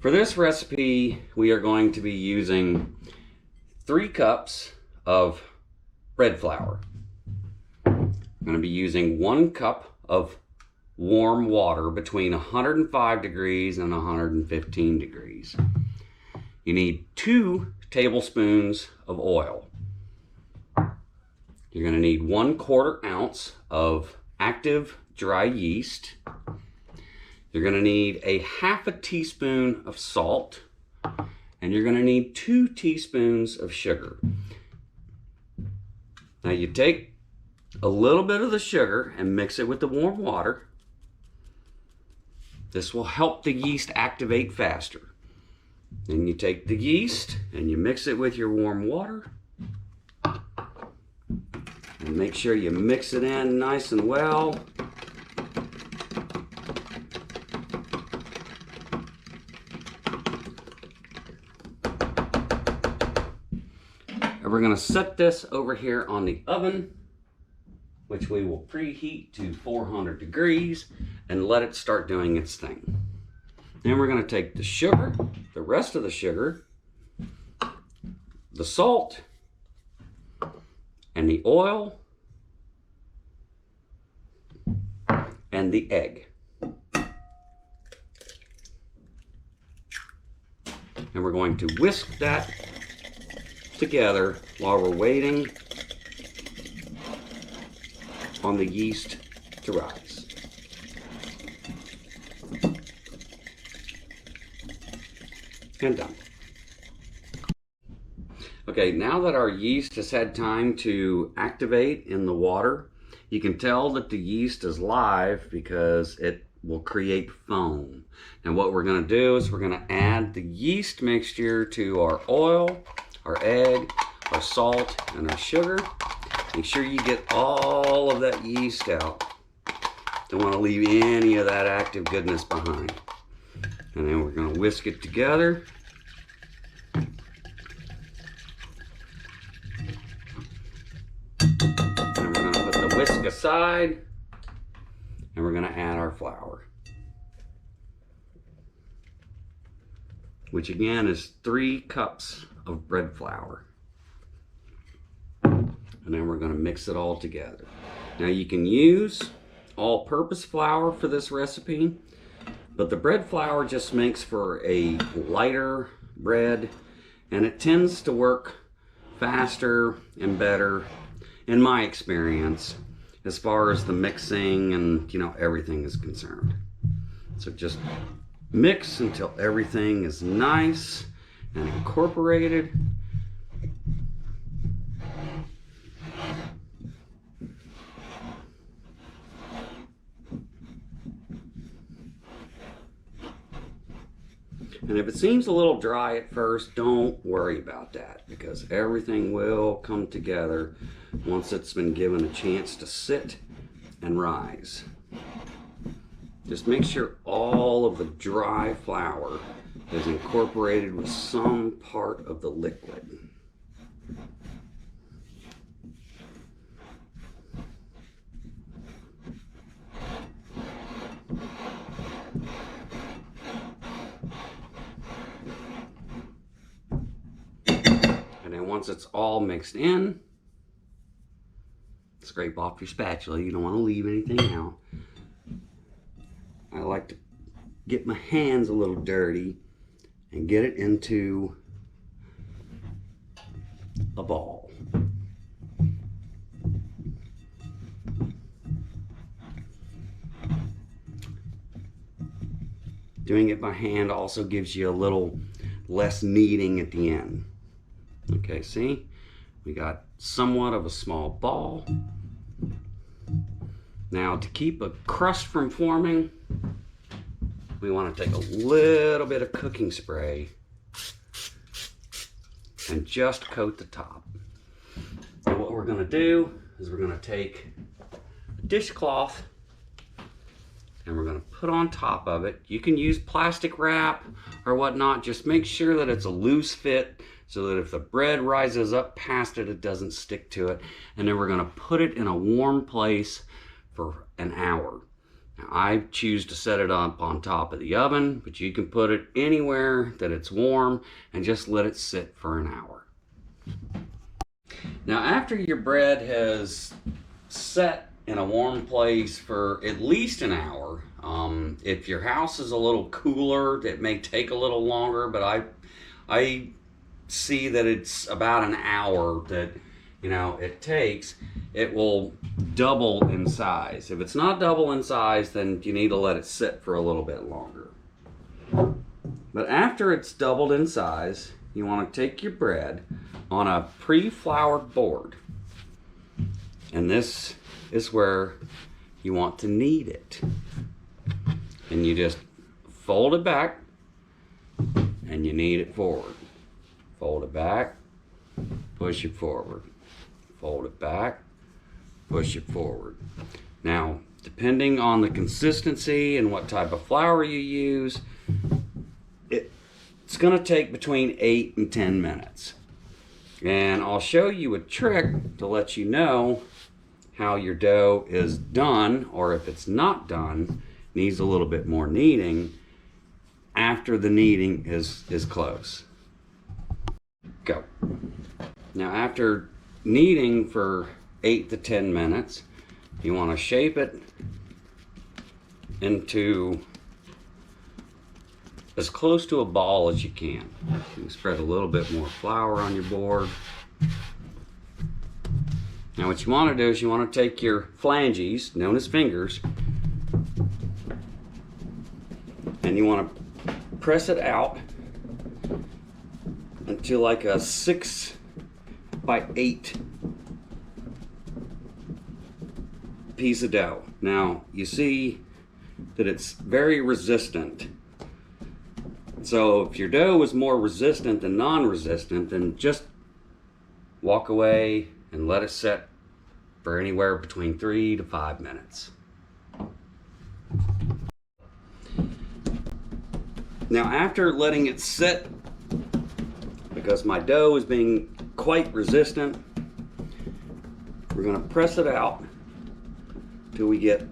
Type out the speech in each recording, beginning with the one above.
For this recipe, we are going to be using 3 cups of bread flour. I'm going to be using 1 cup of warm water between 105 degrees and 115 degrees. You need 2 tablespoons of oil. You're going to need 1/4 ounce of active dry yeast. You're going to need a half a teaspoon of salt, and you're going to need 2 teaspoons of sugar. Now you take a little bit of the sugar and mix it with the warm water. This will help the yeast activate faster. Then you take the yeast and you mix it with your warm water. And make sure you mix it in nice and well. And we're going to set this over here on the oven, which we will preheat to 400 degrees and let it start doing its thing. Then we're going to take the sugar, the rest of the sugar, the salt, and the oil, and the egg. And we're going to whisk that together while we're waiting on the yeast to rise. And done. Okay, now that our yeast has had time to activate in the water, you can tell that the yeast is live because it will create foam. And what we're going to do is we're going to add the yeast mixture to our oil, our egg, our salt, and our sugar. Make sure you get all of that yeast out. Don't want to leave any of that active goodness behind. And then we're going to whisk it together. Whisk aside, and we're going to add our flour, which again is 3 cups of bread flour. And then we're going to mix it all together. Now you can use all-purpose flour for this recipe, but the bread flour just makes for a lighter bread, and it tends to work faster and better, in my experience, as far as the mixing and everything is concerned. So just mix until everything is nice and incorporated. And if it seems a little dry at first, don't worry about that, because everything will come together once it's been given a chance to sit and rise. Just make sure all of the dry flour is incorporated with some part of the liquid. Once it's all mixed in, scrape off your spatula. You don't want to leave anything out. I like to get my hands a little dirty and get it into a ball. Doing it by hand also gives you a little less kneading at the end. Okay, see? We got somewhat of a small ball. Now, to keep a crust from forming, we want to take a little bit of cooking spray and just coat the top. And what we're going to do is we're going to take a dishcloth and we're going to put on top of it. You can use plastic wrap or whatnot. Just make sure that it's a loose fit so that if the bread rises up past it, it doesn't stick to it. And then we're going to put it in a warm place for an hour. Now, I choose to set it up on top of the oven, but you can put it anywhere that it's warm and just let it sit for an hour. Now, after your bread has set in a warm place for at least an hour, if your house is a little cooler, it may take a little longer, but I see that it's about an hour that it takes. It will double in size. If it's not double in size, then you need to let it sit for a little bit longer. But after it's doubled in size, you want to take your bread on a pre-floured board, and this is where you want to knead it. And you just fold it back and you knead it forward. Fold it back, push it forward. Fold it back, push it forward. Now, depending on the consistency and what type of flour you use, it's going to take between 8 and 10 minutes. And I'll show you a trick to let you know how your dough is done, or if it's not done, needs a little bit more kneading, after the kneading is close. Go. Now, after kneading for 8 to 10 minutes, you want to shape it into as close to a ball as you can. You can spread a little bit more flour on your board. Now what you want to do is you want to take your phalanges, known as fingers, and you want to press it out into like a 6 by 8 piece of dough. Now you see that it's very resistant. So if your dough is more resistant than non-resistant, then just walk away and let it set for anywhere between 3 to 5 minutes. Now after letting it sit, because my dough is being quite resistant, we're going to press it out till we get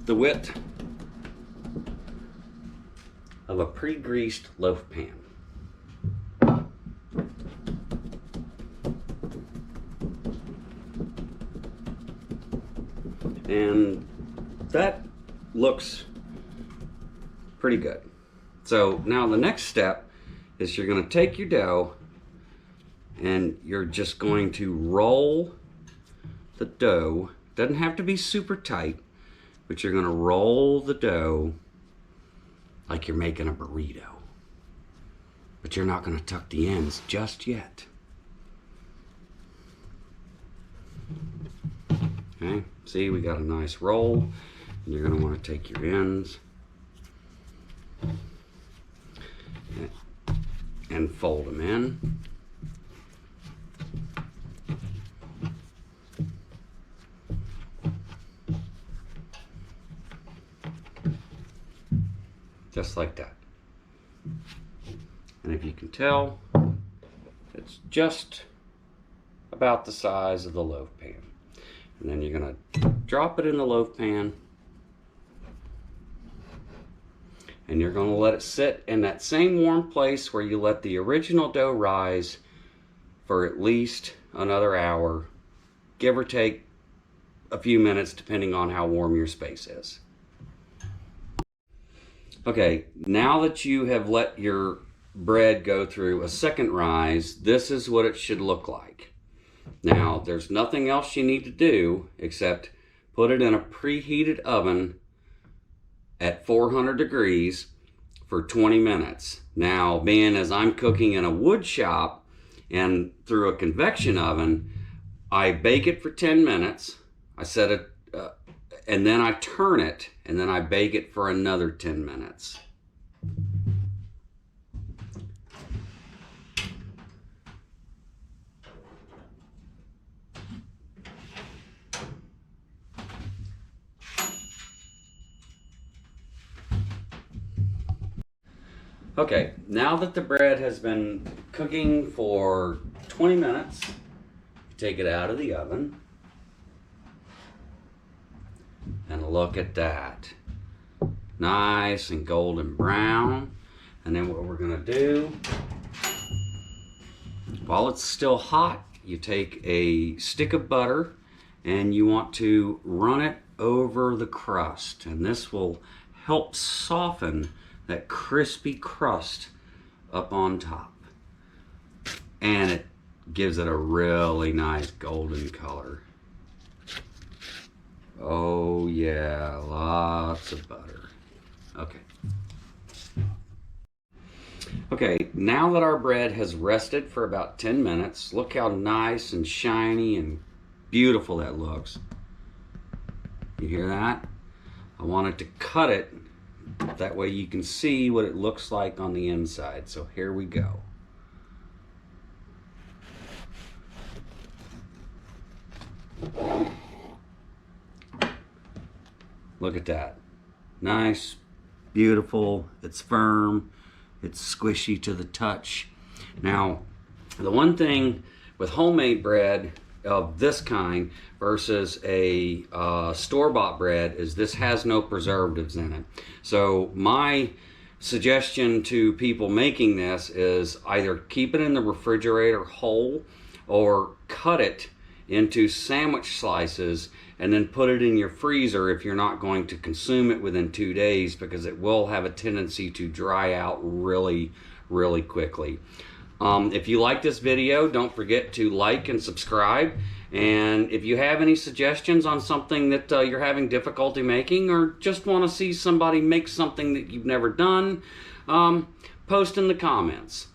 the width of a pre-greased loaf pan. And that looks pretty good. So now the next step is you're going to take your dough and you're just going to roll the dough. Doesn't have to be super tight, but you're going to roll the dough like you're making a burrito. But you're not going to tuck the ends just yet. Okay, see, we got a nice roll, and you're going to want to take your ends and fold them in. Just like that. And if you can tell, it's just about the size of the loaf pan. And then you're going to drop it in the loaf pan, and you're going to let it sit in that same warm place where you let the original dough rise for at least another hour, give or take a few minutes depending on how warm your space is. Okay, now that you have let your bread go through a second rise, this is what it should look like. Now, there's nothing else you need to do except put it in a preheated oven at 400 degrees for 20 minutes. Now, being as I'm cooking in a wood shop and through a convection oven, I bake it for 10 minutes. I set it, and then I turn it, and then I bake it for another 10 minutes. Okay, now that the bread has been cooking for 20 minutes, take it out of the oven and And look at that. Nice and golden brown. And then what we're gonna do, while it's still hot, you take a stick of butter and you want to run it over the crust. And this will help soften that crispy crust up on top. And it gives it a really nice golden color. Oh yeah, lots of butter. Okay. Okay, now that our bread has rested for about 10 minutes, look how nice and shiny and beautiful that looks. You hear that? I wanted to cut it, that way you can see what it looks like on the inside. So here we go. Look at that. Nice, beautiful, it's firm, it's squishy to the touch. Now, the one thing with homemade bread of this kind versus a store-bought bread is this has no preservatives in it. So my suggestion to people making this is either keep it in the refrigerator whole or cut it into sandwich slices and then put it in your freezer if you're not going to consume it within 2 days, because it will have a tendency to dry out really quickly. If you like this video, don't forget to like and subscribe. And if you have any suggestions on something that you're having difficulty making, or just want to see somebody make something that you've never done, post in the comments.